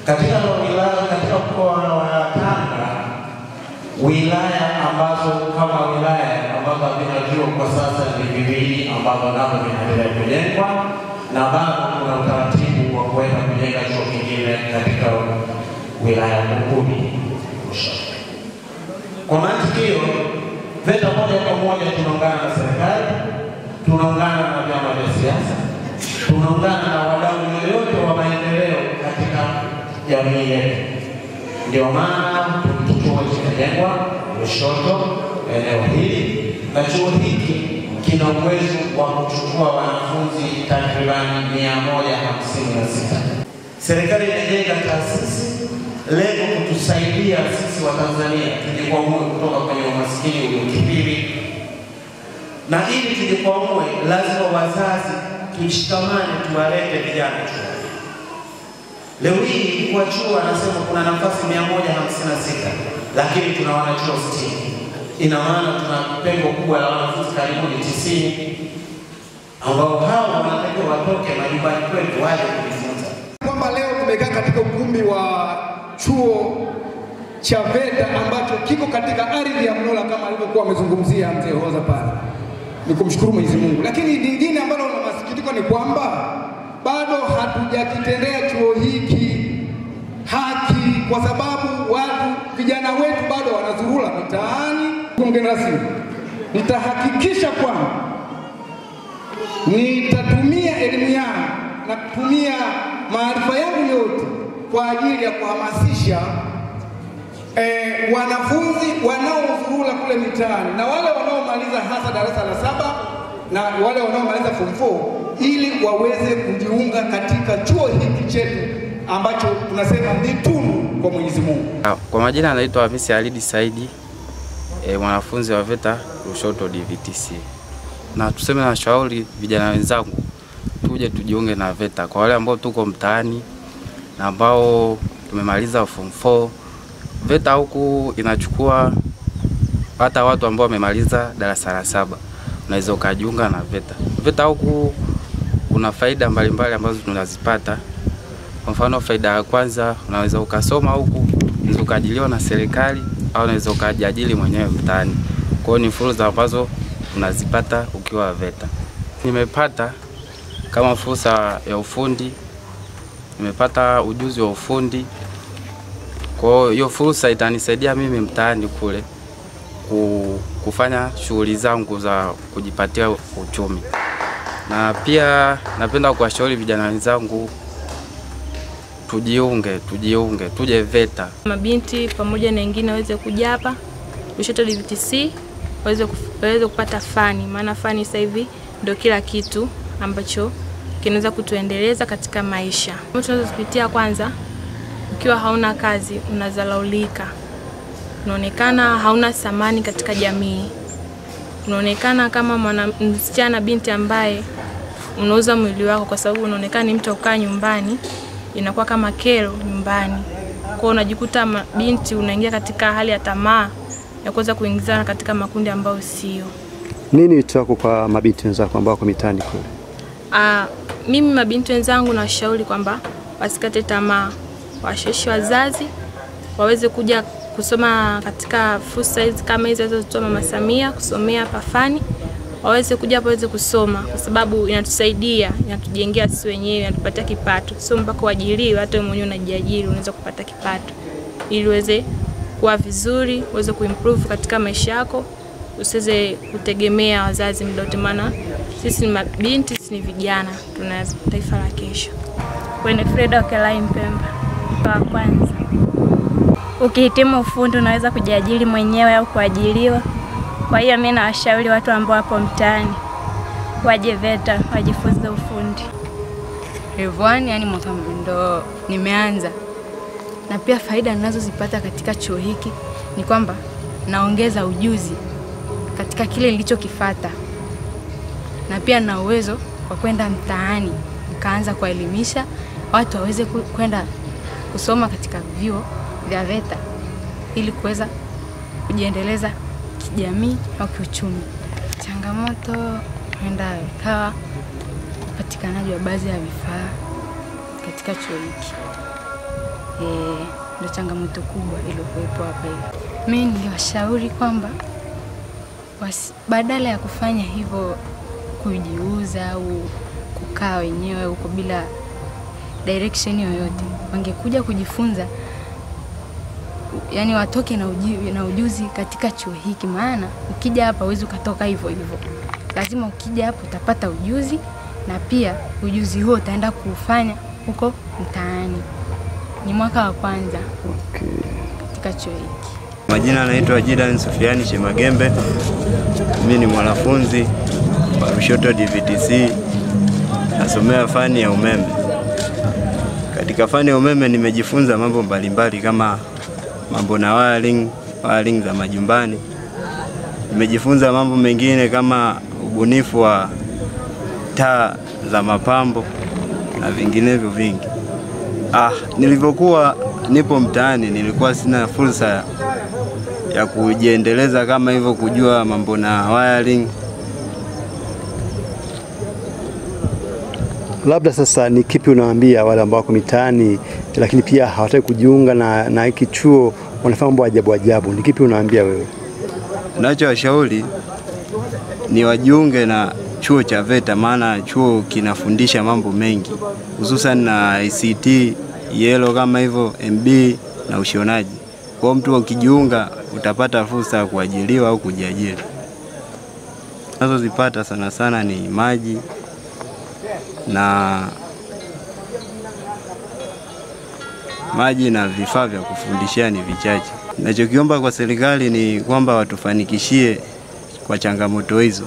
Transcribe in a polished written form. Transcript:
Katika wilaya, katika mkoa wa Tanga, wilaya ambazo kama wilaya ambazo vinajua kwa sasa ni viwili ambazo navyo vinaendelea kujengwa, na bado kuna utaratibu wa kuweza kujenga chuo kingine katika wilaya Bumbuli. Kwa matukio VETA moja kwa moja tunaungana na serikali, tunaungana na vyama vya siasa, tunaungana na wadau yoyote wa maendeleo katika jamii yetu. Ndio maana chuo kimejengwa Lushoto eneo hili, na chuo hiki kina uwezo wa kuchukua wanafunzi takribani 156. Serikali imejenga taasisi lengo kutusaidia sisi wa Tanzania tujikwamue kutoka kwenye umaskini uliokithiri. Na ili tujikwamue, lazima wazazi tushikamane, tuwalete vijana chuo. Leo hii kwa chuo anasema kuna nafasi 156, lakini tuna wanachuo 60. Ina maana tuna pengo kubwa la wanafunzi karibuni 90 ambao hao wanatakiwa watoke majumbani kwetu waje kujifunza. Kwamba leo tumekaa katika ukumbi wa chuo cha VETA ambacho kiko katika ardhi ya Mlola kama alivyokuwa amezungumzia mzee Hoza pale. Nikumshukuru Mwenyezi Mungu. Lakini lingine ambalo na masikitiko ni kwamba bado hatujakitendea chuo hiki haki, kwa sababu watu vijana wetu bado wanazurura mitaani. Mgeni rasmi, nitahakikisha kwamba nitatumia elimu yangu na kutumia maarifa yangu yote kwa ajili ya kuhamasisha wanafunzi wanaozurura kule mitaani na wale wanaomaliza hasa darasa la 7 na wale wanaomaliza form 4 ili waweze kujiunga katika chuo hiki chetu ambacho tunasema ni tunu kwa Mwenyezi Mungu. Kwa majina anaitwa Hamisi Alidi Saidi, mwanafunzi wa VETA Lushoto DVTC. Na tuseme na shauri vijana wenzangu tuje tujiunge na VETA kwa wale ambao tuko mtaani na ambao tumemaliza form 4. VETA huku inachukua hata watu ambao wamemaliza darasa la 7. Unaweza kujiunga na VETA. VETA huku kuna faida mbalimbali ambazo tunazipata. Kwa mfano faida ya kwanza, unaweza ukasoma huku, unaweza kuajiliwa na serikali au unaweza ukajiajiri mwenyewe mtaani. Kwa hiyo ni fursa ambazo unazipata ukiwa VETA. Nimepata kama fursa ya ufundi, nimepata ujuzi wa ufundi. Kwa hiyo fursa itanisaidia mimi mtaani kule kufanya shughuli zangu za kujipatia uchumi. Na pia napenda kuwashauri vijana wenzangu tuje VETA. Mabinti pamoja na wengine waweze kuja hapa Lushoto DVTC waweze kupata fani, maana fani sasa hivi ndio kila kitu ambacho kinaweza kutuendeleza katika maisha. Tunaweza kupitia kwanza, ukiwa hauna kazi unazalaulika. Unaonekana hauna thamani katika jamii. Unaonekana kama msichana binti ambaye unauza mwili wako kwa sababu unaonekana ni mtu ukaa nyumbani, inakuwa kama kero nyumbani. Kwa unajikuta binti unaingia katika hali ya tamaa ya kuweza kuingizana katika makundi ambayo sio. Nini wito wako kwa mabinti wenzako ambao wako mitaani kule? Mimi mabinti wenzangu nawashauri kwamba wasikate tamaa, washawishi wazazi waweze kuja kusoma katika fursa hizi kama hizo zilizotoa Mama Samia kusomea hapa fani. Waweze kuja hapa waweze kusoma kwa sababu inatusaidia, inatujengea sisi wenyewe, inatupatia kipato. Sio mpaka uajiriwe, hata wewe mwenyewe unajiajiri unaweza kupata kipato. Ili uweze kuwa vizuri, uweze kuimprove katika maisha yako, usiweze kutegemea wazazi muda wote, maana sisi ni mabinti, sisi ni vijana, tuna taifa la kesho. Winifrida Okelai Mpemba. Kwa kwanza, ukihitimu ufundi unaweza kujiajiri mwenyewe au kuajiriwa. Kwa hiyo mimi nawashauri watu ambao wapo mtaani waje VETA wajifunze ufundi. Revwani, yani mwaka ndo nimeanza. Na pia faida ninazozipata katika chuo hiki ni kwamba naongeza ujuzi katika kile nilichokifuata. Na pia na uwezo wa kwenda mtaani nikaanza kuelimisha watu waweze kwenda kusoma katika vyuo vya VETA ili kuweza kujiendeleza kijamii au kiuchumi. Changamoto huenda ikawa upatikanaji wa baadhi ya vifaa katika chuo hiki. Ndio changamoto kubwa iliyokuwepo hapa hivi. Mimi ningewashauri kwamba badala ya kufanya hivyo, kujiuza au kukaa wenyewe huko bila direction yoyote, wangekuja kujifunza, yani watoke na ujuzi katika chuo hiki. Maana ukija hapa huwezi ukatoka hivyo hivyo, lazima ukija hapa utapata ujuzi, na pia ujuzi huo utaenda kufanya huko mtaani. Ni mwaka wa kwanza katika chuo hiki. Majina naitwa Jidan Sufiani Shemagembe. Mimi ni mwanafunzi wa Lushoto DVTC, nasomea fani ya umeme. Katika fani ya umeme nimejifunza mambo mbalimbali kama mambo na wiring za majumbani. Nimejifunza mambo mengine kama ubunifu wa taa za mapambo na vinginevyo vingi. Nilipokuwa nipo mtaani nilikuwa sina fursa ya kujiendeleza kama hivyo, kujua mambo na wiring. Labda sasa ni kipi unawaambia wale ambao wako mitaani lakini pia hawataki kujiunga na hiki chuo, wanafanya mambo ajabu? Ni kipi unawaambia wewe? Ninachowashauri ni wajiunge na chuo cha VETA, maana chuo kinafundisha mambo mengi, hususan na ICT, yellow kama hivyo, MB na ushonaji. Kwa mtu ukijiunga utapata fursa ya kuajiriwa au kujiajiri. Nazozipata sana sana ni maji na vifaa vya kufundishia ni vichache. Ninachokiomba kwa serikali ni kwamba watufanikishie kwa changamoto hizo.